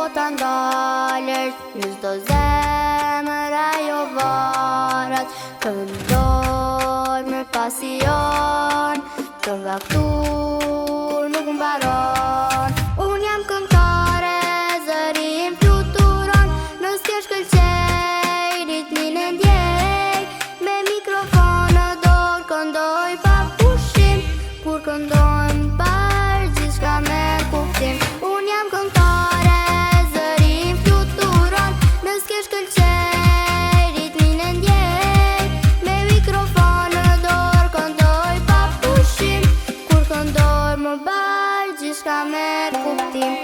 bota ndalër, në çdo zemër ajo varet. Këndoj me pasion, kënga këtu nuk mbaron. Unë jam këngëtare, zëri im fluturon, nëse t'ja shkëlqej ritmin e ndjej. Me mikrofon në dorë këndoj pa pushim, kur këndoj m'bar gjithçka me kuptim. Unë jam këngëtare, zëri im fluturon, nëse t'ja shkëlqej ritmin e ndjej. Me mikrofon në dorë këndoj pa pushim, kur këndoj m'bar gjithçka me kuptim.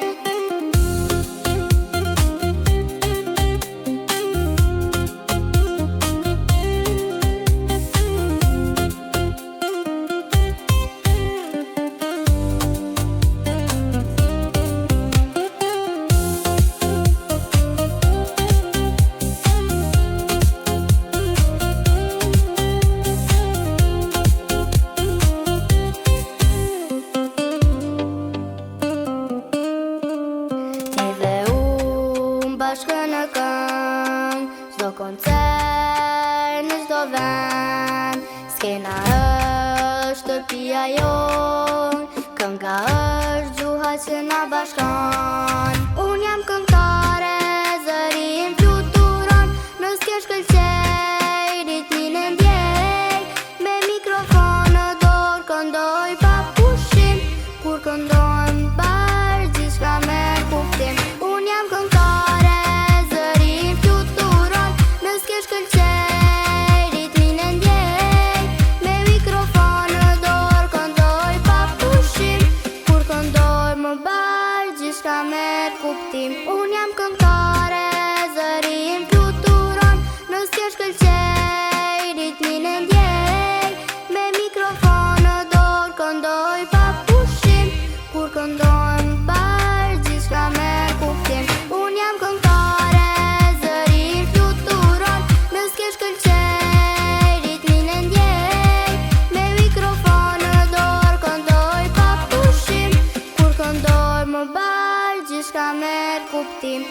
Bashkë në këngë, çdo koncert në çdo vend. Skena është shtëpia jonë, kënga është gjuha që na bashkon. Unë jam këngëtare, zëri im fluturon, nëse t'ja shkëlqej ritmin e ndjej. Me mikrofon në dorë këndoj pa pushim, kur këndoj m'bar gjithçka me kuptim. Unë jam këngëtare, unë jam këngëtare, zëri im fluturon, nëse t'ja shkëlqej ritmin e ndjej. Me mikrofon në dorë këndoj pa pushim, kur këndoj m'bar gjithçka me kuptim. Unë jam këngëtare, zëri im fluturon, nëse t'ja shkëlqej ritmin e ndjej. Me mikrofon në dorë këndoj pa pushim, kur këndoj m'bar gjithçka me kuptim.